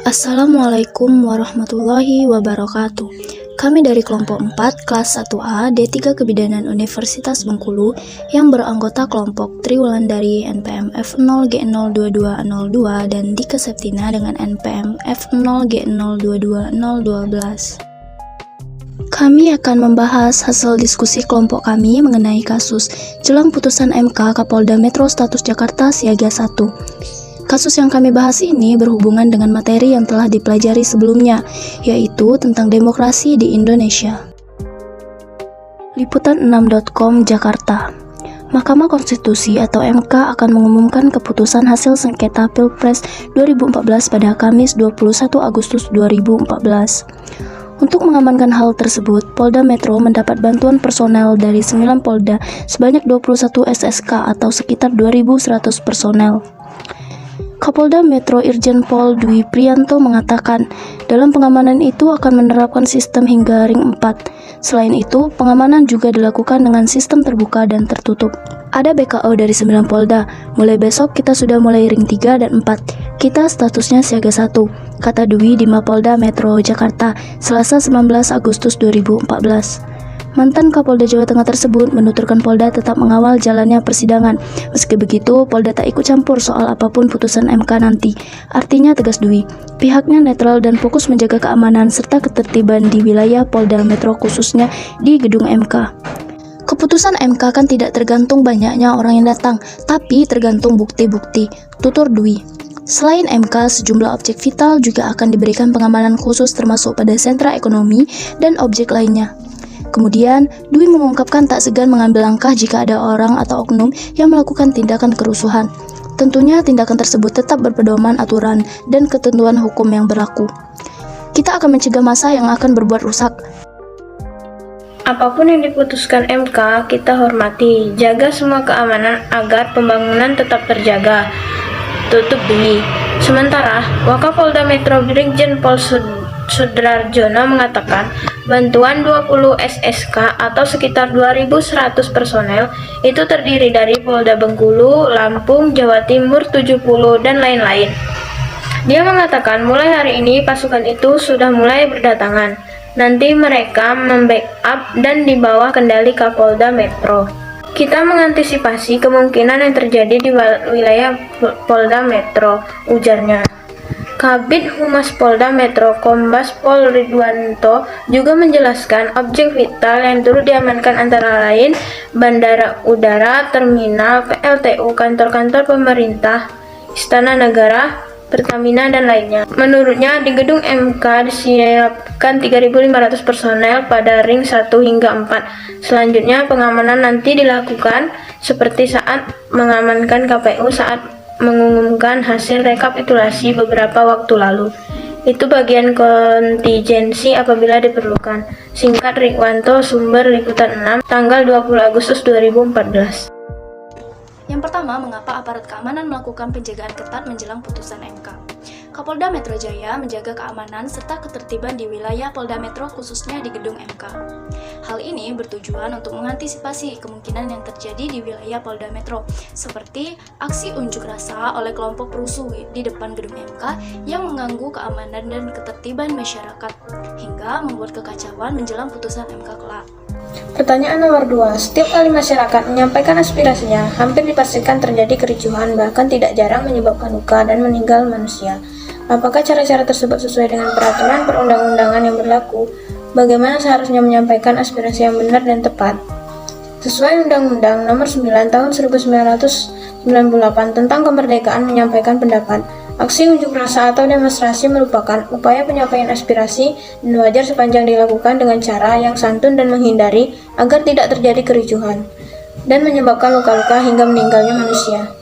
Assalamualaikum warahmatullahi wabarakatuh. Kami dari kelompok 4 kelas 1A D3 Kebidanan Universitas Bengkulu yang beranggota kelompok Triwulan dari NPM F0G02202 dan Dika Septina dengan NPM F0G02212. Kami akan membahas hasil diskusi kelompok kami mengenai kasus jelang putusan MK Kapolda Metro Status Jakarta Siaga 1. Kasus yang kami bahas ini berhubungan dengan materi yang telah dipelajari sebelumnya, yaitu tentang demokrasi di Indonesia. Liputan6.com Jakarta. Mahkamah Konstitusi atau MK akan mengumumkan keputusan hasil sengketa Pilpres 2014 pada Kamis 21 Agustus 2014. Untuk mengamankan hal tersebut, Polda Metro mendapat bantuan personel dari 9 Polda sebanyak 21 SSK atau sekitar 2.100 personel. Kapolda Metro Irjen Pol Dwi Priyanto mengatakan, dalam pengamanan itu akan menerapkan sistem hingga ring 4. Selain itu, pengamanan juga dilakukan dengan sistem terbuka dan tertutup. Ada BKO dari 9 Polda, mulai besok kita sudah mulai ring 3 dan 4. Kita statusnya siaga 1, kata Dwi di Mapolda Metro Jakarta, Selasa 19 Agustus 2014. Mantan Kapolda Jawa Tengah tersebut menuturkan Polda tetap mengawal jalannya persidangan. Meski begitu, Polda tak ikut campur soal apapun putusan MK nanti. Artinya, tegas Dwi, pihaknya netral dan fokus menjaga keamanan serta ketertiban di wilayah Polda Metro khususnya di gedung MK. Keputusan MK kan tidak tergantung banyaknya orang yang datang, tapi tergantung bukti-bukti, tutur Dwi. Selain MK, sejumlah objek vital juga akan diberikan pengamanan khusus termasuk pada sentra ekonomi dan objek lainnya. Kemudian, Dwi mengungkapkan tak segan mengambil langkah jika ada orang atau oknum yang melakukan tindakan kerusuhan. Tentunya tindakan tersebut tetap berpedoman aturan dan ketentuan hukum yang berlaku. Kita akan mencegah massa yang akan berbuat rusak. Apapun yang diputuskan MK, kita hormati. Jaga semua keamanan agar pembangunan tetap terjaga. Tutup Dwi. Sementara, Wakapolda Metro Brigjen Pol Sudrarjono mengatakan bantuan 20 SSK atau sekitar 2.100 personel itu terdiri dari Polda Bengkulu, Lampung, Jawa Timur 70 dan lain-lain. Dia mengatakan mulai hari ini pasukan itu sudah mulai berdatangan. Nanti mereka membackup dan di bawah kendali Kapolda Metro. Kita mengantisipasi kemungkinan yang terjadi di wilayah Polda Metro, ujarnya. Kabid Humas Polda Metro Kombes Pol Ridwanto juga menjelaskan objek vital yang turut diamankan antara lain bandara udara, terminal, PLTU, kantor-kantor pemerintah, istana negara, Pertamina, dan lainnya. Menurutnya, di gedung MK disiapkan 3.500 personel pada ring 1 hingga 4. Selanjutnya, pengamanan nanti dilakukan seperti saat mengamankan KPU saat mengumumkan hasil rekapitulasi beberapa waktu lalu. Itu bagian kontingensi apabila diperlukan. Singkat Rikwanto, sumber Liputan 6, tanggal 20 Agustus 2014. Yang pertama, mengapa aparat keamanan melakukan penjagaan ketat menjelang putusan MK? Kapolda Metro Jaya menjaga keamanan serta ketertiban di wilayah Polda Metro khususnya di gedung MK. Hal ini bertujuan untuk mengantisipasi kemungkinan yang terjadi di wilayah Polda Metro, seperti aksi unjuk rasa oleh kelompok perusuh di depan gedung MK yang mengganggu keamanan dan ketertiban masyarakat, hingga membuat kekacauan menjelang putusan MK kelak. Pertanyaan nomor 2. Setiap kali masyarakat menyampaikan aspirasinya, hampir dipastikan terjadi kericuhan, bahkan tidak jarang menyebabkan luka dan meninggal manusia. Apakah cara-cara tersebut sesuai dengan peraturan perundang-undangan yang berlaku? Bagaimana seharusnya menyampaikan aspirasi yang benar dan tepat? Sesuai Undang-Undang Nomor 9 Tahun 1998 tentang kemerdekaan menyampaikan pendapat, aksi unjuk rasa atau demonstrasi merupakan upaya penyampaian aspirasi dan wajar sepanjang dilakukan dengan cara yang santun dan menghindari agar tidak terjadi kericuhan dan menyebabkan luka-luka hingga meninggalnya manusia.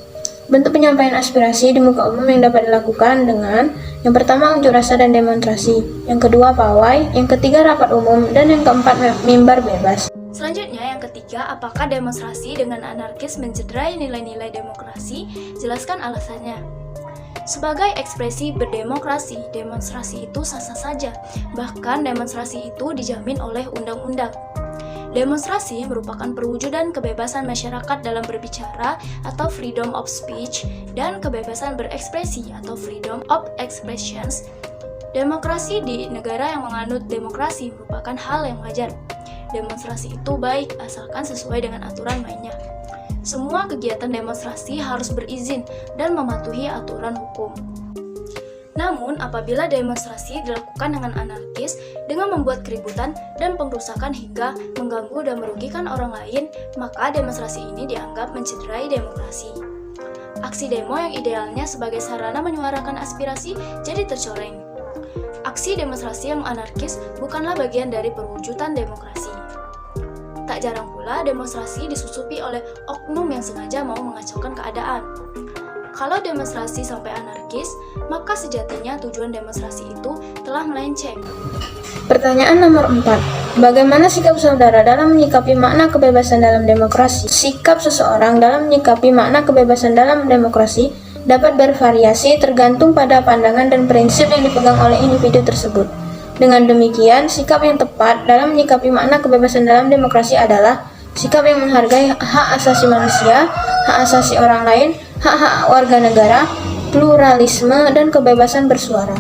Bentuk penyampaian aspirasi di muka umum yang dapat dilakukan dengan yang pertama unjuk rasa dan demonstrasi, yang kedua pawai, yang ketiga rapat umum, dan yang keempat mimbar bebas. Selanjutnya, yang ketiga, apakah demonstrasi dengan anarkis mencederai nilai-nilai demokrasi? Jelaskan alasannya. Sebagai ekspresi berdemokrasi, demonstrasi itu sah-sah saja. Bahkan demonstrasi itu dijamin oleh undang-undang. Demonstrasi merupakan perwujudan kebebasan masyarakat dalam berbicara atau freedom of speech dan kebebasan berekspresi atau freedom of expressions Demokrasi di negara yang menganut demokrasi merupakan hal yang wajar. Demonstrasi itu baik asalkan sesuai dengan aturan mainnya. Semua kegiatan demonstrasi harus berizin dan mematuhi aturan hukum. Namun, apabila demonstrasi dilakukan dengan anarkis, dengan membuat keributan dan pengrusakan hingga mengganggu dan merugikan orang lain, maka demonstrasi ini dianggap mencederai demokrasi. Aksi demo yang idealnya sebagai sarana menyuarakan aspirasi jadi tercoreng. Aksi demonstrasi yang anarkis bukanlah bagian dari perwujudan demokrasi. Tak jarang pula demonstrasi disusupi oleh oknum yang sengaja mau mengacaukan keadaan. Kalau demonstrasi sampai anarkis, maka sejatinya tujuan demonstrasi itu telah melenceng. Pertanyaan nomor 4. Bagaimana sikap saudara dalam menyikapi makna kebebasan dalam demokrasi? Sikap seseorang dalam menyikapi makna kebebasan dalam demokrasi dapat bervariasi tergantung pada pandangan dan prinsip yang dipegang oleh individu tersebut. Dengan demikian, sikap yang tepat dalam menyikapi makna kebebasan dalam demokrasi adalah sikap yang menghargai hak asasi manusia, hak asasi orang lain, hak-hak warga negara, pluralisme, dan kebebasan bersuara.